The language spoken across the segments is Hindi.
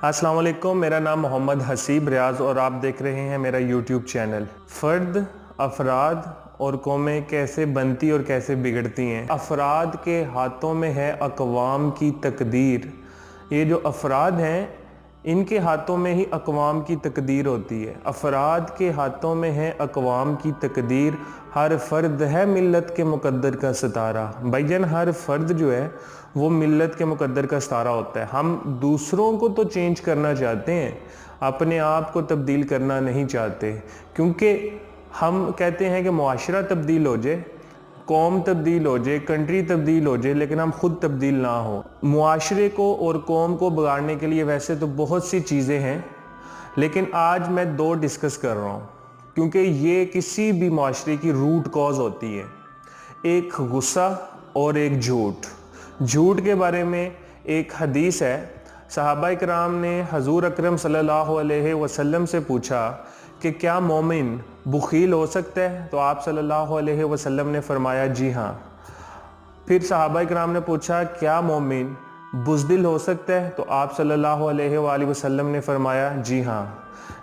अस्सलाम वालेकुम, मेरा नाम मोहम्मद हसीब रियाज और आप देख रहे हैं मेरा यूट्यूब चैनल। फ़र्द, अफराद और कौमें कैसे बनती और कैसे बिगड़ती हैं। अफराद के हाथों में है अक़वाम की तकदीर। ये जो अफराद हैं इनके हाथों में ही अक़वाम की तकदीर होती है। अफराद के हाथों में है अक़वाम की तकदीर। हर फ़र्द है मिल्लत के मुक़द्दर का सितारा। भाईजान, हर फ़र्द जो है वो मिल्लत के मुक़द्दर का सितारा होता है। हम दूसरों को तो चेंज करना चाहते हैं, अपने आप को तब्दील करना नहीं चाहते, क्योंकि हम कहते हैं कि मुआशरा तब्दील हो जाए, कौम तब्दील हो जाए, कंट्री तब्दील हो जाए, लेकिन हम खुद तब्दील ना हो। मुआशरे को और कौम को बिगाड़ने के लिए वैसे तो बहुत सी चीज़ें हैं, लेकिन आज मैं दो डिस्कस कर रहा हूँ, क्योंकि ये किसी भी मुआशरे की रूट कॉज होती है। एक गुस्सा और एक झूठ। झूठ के बारे में एक हदीस है, सहाबा इकराम ने हजूर अकरम सल्लल्लाहु अलैहि वसल्लम से पूछा कि क्या मोमिन बुखील हो सकता है? तो आप सल्लल्लाहु अलैहि वसल्लम ने फरमाया जी हाँ। फिर सहाबा इकराम ने पूछा क्या मोमिन बुज़दिल हो सकता है? तो आप सल्लल्लाहु अलैहि वसल्लम ने फरमाया जी हाँ।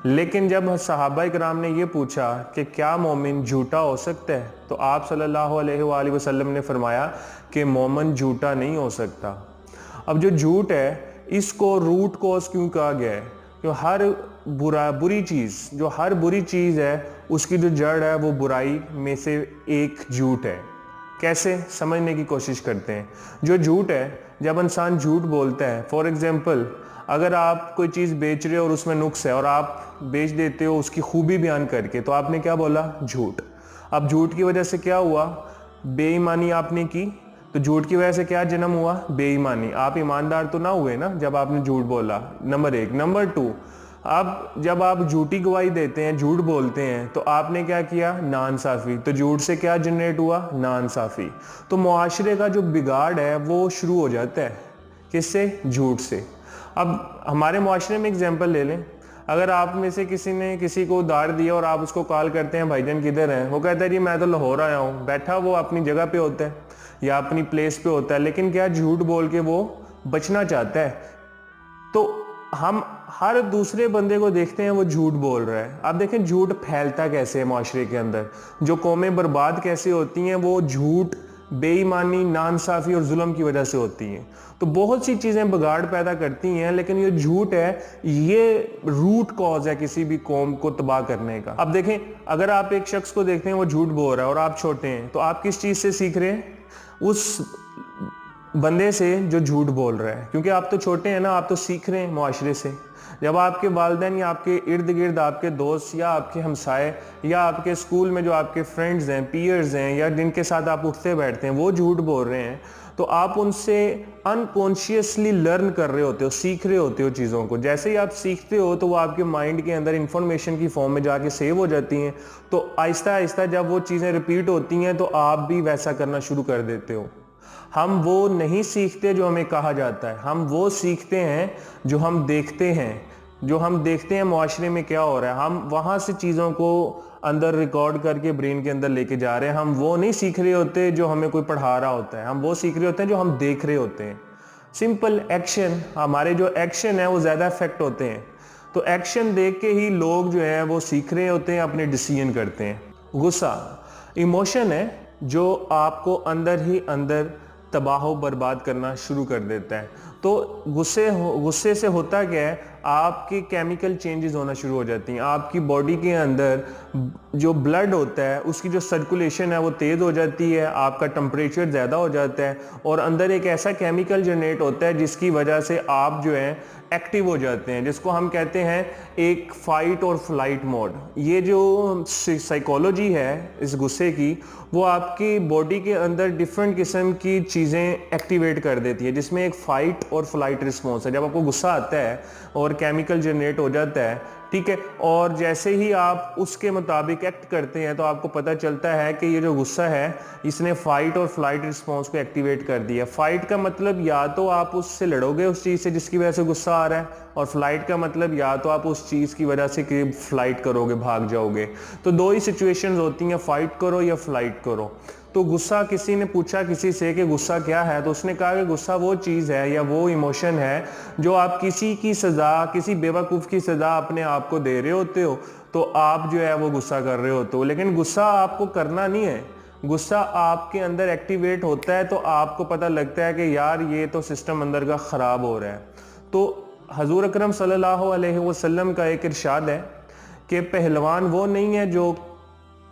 लेकिन जब सहाबा इकराम ने ये पूछा कि क्या मोमिन झूठा हो सकता है? तो आप सल्लल्लाहु अलैहि वसल्लम ने फरमाया कि मोमिन झूठा नहीं हो सकता। अब जो झूठ है इसको रूट कॉज क्यों कहा गया है? कि हर बुरी चीज़, जो हर बुरी चीज़ है उसकी जो जड़ है वो बुराई में से एक झूठ है। कैसे समझने की कोशिश करते हैं। जो झूठ है, जब इंसान झूठ बोलता है, फॉर एग्जांपल अगर आप कोई चीज़ बेच रहे हो और उसमें नुक्स है और आप बेच देते हो उसकी खूबी बयान करके, तो आपने क्या बोला? झूठ। अब झूठ की वजह से क्या हुआ? बेईमानी आपने की, तो झूठ की वजह से क्या जन्म हुआ? बेईमानी। आप ईमानदार तो ना हुए ना जब आपने झूठ बोला, नंबर एक। नंबर टू, अब जब आप झूठी गवाही देते हैं, झूठ बोलते हैं, तो आपने क्या किया? नाइंसाफ़ी। तो झूठ से क्या जनरेट हुआ? नाइंसाफ़ी। तो मुआशरे का जो बिगाड़ है वो शुरू हो जाता है किससे? झूठ से। अब हमारे मुआशरे में एग्जांपल ले लें, अगर आप में से किसी ने किसी को उधार दिया और आप उसको कॉल करते हैं भाईजान किधर हैं, वो कहता है जी मैं तो लाहौर आया हूँ, बैठा वो अपनी जगह पे होता है या अपनी प्लेस पे होता है, लेकिन क्या झूठ बोल के वो बचना चाहता है। तो हम हर दूसरे बंदे को देखते हैं वो झूठ बोल रहा है। आप देखें झूठ फैलता कैसे है माशरे के अंदर। जो कौमें बर्बाद कैसे होती हैं वो झूठ, बेईमानी, नाइंसाफ़ी और जुल्म की वजह से होती हैं। तो बहुत सी चीज़ें बिगाड़ पैदा करती हैं, लेकिन ये झूठ है, ये रूट कॉज है किसी भी कौम को तबाह करने का। अब देखें, अगर आप एक शख्स को देखते हैं वो झूठ बोल रहा है और आप छोटे हैं, तो आप किस चीज़ से सीख रहे हैं? उस बंदे से जो झूठ बोल रहा है, क्योंकि आप तो छोटे हैं ना, आप तो सीख रहे हैं मुआशरे से। जब आपके वालिदैन या आपके इर्द गिर्द आपके दोस्त या आपके हमसाए या आपके स्कूल में जो आपके फ्रेंड्स हैं, पीयर्स हैं, या जिनके साथ आप उठते बैठते हैं वो झूठ बोल रहे हैं, तो आप उनसे अनकॉन्शियसली लर्न कर रहे होते हो, सीख रहे होते हो चीज़ों को। जैसे ही आप सीखते हो तो वो आपके माइंड के अंदर इंफॉर्मेशन की फॉर्म में जाके सेव हो जाती हैं। तो आहिस्ता आहिस्ता जब वो चीज़ें रिपीट होती हैं तो आप भी वैसा करना शुरू कर देते हो। हम वो नहीं सीखते जो हमें कहा जाता है, हम वो सीखते हैं जो हम देखते हैं। जो हम देखते हैं मुआशरे में क्या हो रहा है, हम वहाँ से चीज़ों को अंदर रिकॉर्ड करके ब्रेन के अंदर लेके जा रहे हैं। हम वो नहीं सीख रहे होते जो हमें कोई पढ़ा रहा होता है, हम वो सीख रहे होते हैं जो हम देख रहे होते हैं। सिंपल एक्शन, हमारे जो एक्शन है वो ज़्यादा इफेक्ट होते हैं। तो एक्शन देख के ही लोग जो हैं वो सीख रहे होते हैं, अपने डिसीजन करते हैं। गुस्सा इमोशन है जो आपको अंदर ही अंदर तबाह बर्बाद करना शुरू कर देता है। तो गुस्से से होता क्या है, आपकी केमिकल चेंजेस होना शुरू हो जाती हैं। आपकी बॉडी के अंदर जो ब्लड होता है उसकी जो सर्कुलेशन है वो तेज़ हो जाती है, आपका टेम्परेचर ज़्यादा हो जाता है और अंदर एक ऐसा केमिकल जनरेट होता है जिसकी वजह से आप जो है एक्टिव हो जाते हैं, जिसको हम कहते हैं एक फाइट और फ्लाइट मोड। ये जो साइकोलॉजी है इस गुस्से की, वो आपकी बॉडी के अंदर डिफरेंट किस्म की चीज़ें एक्टिवेट कर देती है, जिसमें एक फ़ाइट और फ्लाइट रिस्पॉन्स है। जब आपको गुस्सा आता है और केमिकल जनरेट हो जाता है, ठीक है, और जैसे ही आप उसके मुताबिक एक्ट करते हैं तो आपको पता चलता है कि ये जो गुस्सा है इसने फ़ाइट और फ्लाइट रिस्पॉन्स को एक्टिवेट कर दिया। फ़ाइट का मतलब या तो आप उससे लड़ोगे उस चीज़ से जिसकी वजह से गुस्सा आ रहा है, और फ्लाइट का मतलब या तो आप उस चीज़ की वजह से कि फ्लाइट करोगे, भाग जाओगे। तो दो ही सिचुएशंस होती हैं, फ़ाइट करो या फ्लाइट करो। तो गुस्सा, किसी ने पूछा किसी से कि गुस्सा क्या है, तो उसने कहा कि गुस्सा वो चीज़ है या वो इमोशन है जो आप किसी की सज़ा, किसी बेवकूफ़ की सज़ा अपने आप को दे रहे होते हो, तो आप जो है वो गुस्सा कर रहे होते हो। लेकिन गुस्सा आपको करना नहीं है, गुस्सा आपके अंदर एक्टिवेट होता है तो आपको पता लगता है कि यार ये तो सिस्टम अंदर का ख़राब हो रहा है। तो हजूर अकरम सल्लल्लाहु अलैहि वसल्लम का एक इरशाद है कि पहलवान वो नहीं है जो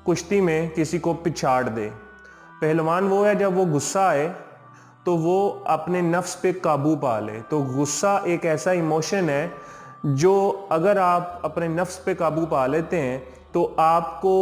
कुश्ती में किसी को पिछाड़ दे, पहलवान वो है जब वो गुस्सा आए तो वो अपने नफ्स पे काबू पा ले। तो गुस्सा एक ऐसा इमोशन है जो अगर आप अपने नफ्स पे काबू पा लेते हैं तो आपको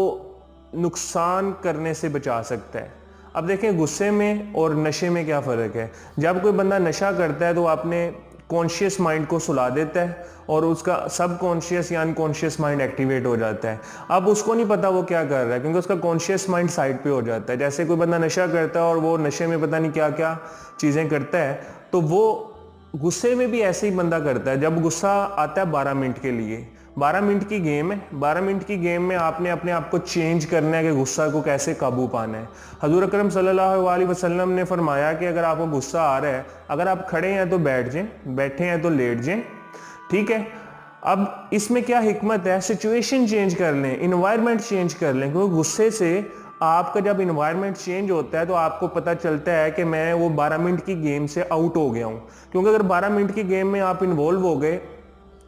नुकसान करने से बचा सकता है। अब देखें गुस्से में और नशे में क्या फ़र्क है। जब कोई बंदा नशा करता है तो अपने कॉन्शियस माइंड को सुला देता है और उसका सब कॉन्शियस या अनकॉन्शियस माइंड एक्टिवेट हो जाता है। अब उसको नहीं पता वो क्या कर रहा है क्योंकि उसका कॉन्शियस माइंड साइड पे हो जाता है। जैसे कोई बंदा नशा करता है और वो नशे में पता नहीं क्या क्या चीज़ें करता है, तो वो गुस्से में भी ऐसे ही बंदा करता है। जब गुस्सा आता है 12 मिनट के लिए, 12 मिनट की गेम है, 12 मिनट की गेम में आपने अपने आप को चेंज करना है कि गुस्सा को कैसे काबू पाना है। हजूर अकरम सल्लल्लाहु अलैहि वसल्लम ने फरमाया कि अगर आपको गुस्सा आ रहा है, अगर आप खड़े हैं तो बैठ जाएं, बैठे हैं तो लेट जाएं, ठीक है। अब इसमें क्या हिकमत है, सिचुएशन चेंज कर लें, इन्वायरमेंट चेंज कर लें, क्योंकि गुस्से से आपका जब इन्वायरमेंट चेंज होता है तो आपको पता चलता है कि मैं वो 12 मिनट की गेम से आउट हो गया हूँ। क्योंकि अगर 12 मिनट की गेम में आप इन्वॉल्व हो गए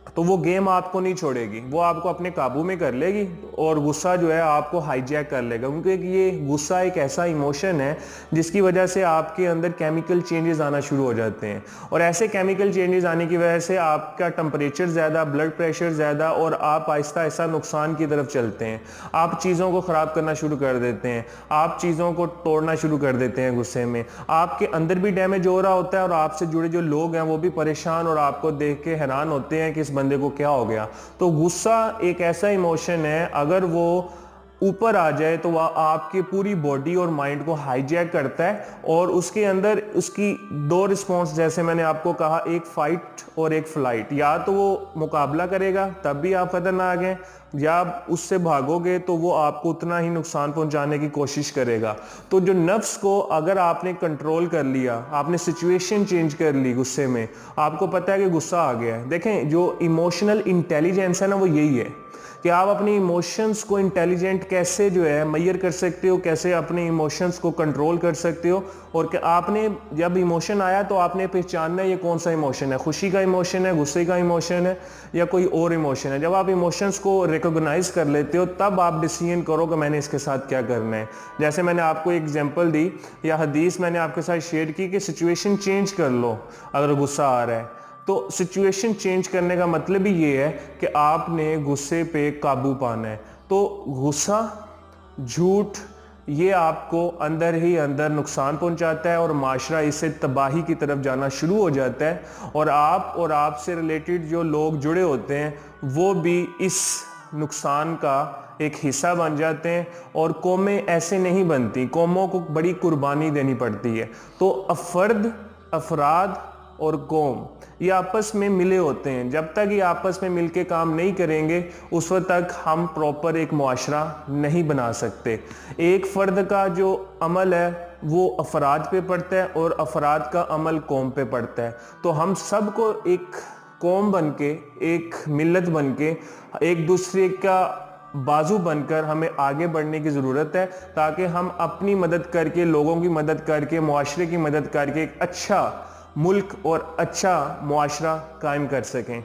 तो वो गेम आपको नहीं छोड़ेगी, वो आपको अपने काबू में कर लेगी और गुस्सा जो है आपको हाईजैक कर लेगा। क्योंकि ये गुस्सा एक ऐसा इमोशन है जिसकी वजह से आपके अंदर केमिकल चेंजेस आना शुरू हो जाते हैं और ऐसे केमिकल चेंजेस आने की वजह से आपका टेम्परेचर ज़्यादा, ब्लड प्रेशर ज़्यादा और आप आहिस्ता आहिस्ता नुकसान की तरफ चलते हैं। आप चीज़ों को ख़राब करना शुरू कर देते हैं, आप चीज़ों को तोड़ना शुरू कर देते हैं गुस्से में। आपके अंदर भी डैमेज हो रहा होता है और आपसे जुड़े जो लोग हैं वो भी परेशान और आपको देख के हैरान होते हैं कि इस बंदे को क्या हो गया। तो गुस्सा एक ऐसा इमोशन है, अगर वो ऊपर आ जाए तो वह आपकी पूरी बॉडी और माइंड को हाईजैक करता है और उसके अंदर उसकी दो रिस्पॉन्स, जैसे मैंने आपको कहा, एक फाइट और एक फ्लाइट। या तो वो मुकाबला करेगा तब भी आप खतरनाक हैं, या आप उससे भागोगे तो वो आपको उतना ही नुकसान पहुंचाने की कोशिश करेगा। तो जो नफ्स को अगर आपने कंट्रोल कर लिया, आपने सिचुएशन चेंज कर ली गुस्से में, आपको पता है कि गुस्सा आ गया है। देखें जो इमोशनल इंटेलिजेंस है ना, वो यही है कि आप अपने इमोशंस को इंटेलिजेंट कैसे जो है मैयर कर सकते हो, कैसे अपने इमोशंस को कंट्रोल कर सकते हो। और कि आपने जब इमोशन आया तो आपने पहचानना है ये कौन सा इमोशन है, खुशी का इमोशन है, गुस्से का इमोशन है या कोई और इमोशन है। जब आप इमोशंस को रिकॉग्नाइज कर लेते हो तब आप डिसीजन करो कि मैंने इसके साथ क्या करना है। जैसे मैंने आपको एग्जांपल दी या हदीस मैंने आपके साथ शेयर की कि सिचुएशन चेंज कर लो अगर गुस्सा आ रहा है। तो सिचुएशन चेंज करने का मतलब ही ये है कि आपने गुस्से पे काबू पाना है। तो गुस्सा, झूठ, ये आपको अंदर ही अंदर नुकसान पहुंचाता है और माशरा इससे तबाही की तरफ जाना शुरू हो जाता है और आपसे रिलेटेड जो लोग जुड़े होते हैं वो भी इस नुकसान का एक हिस्सा बन जाते हैं। और कौमें ऐसे नहीं बनती, कौमों को बड़ी कुर्बानी देनी पड़ती है। तो फर्द, अफराद और कौम ये आपस में मिले होते हैं। जब तक ये आपस में मिलके काम नहीं करेंगे उस वक्त तक हम प्रॉपर एक मुआशरा नहीं बना सकते। एक फ़र्द का जो अमल है वो अफराद पे पड़ता है और अफराद का अमल कौम पे पड़ता है। तो हम सबको एक कौम बन के, एक मिल्लत बन के, एक दूसरे का बाजू बनकर हमें आगे बढ़ने की ज़रूरत है, ताकि हम अपनी मदद करके, लोगों की मदद करके, मुआशरे की मदद करके एक अच्छा मुल्क और अच्छा मुआशरा कायम कर सकें।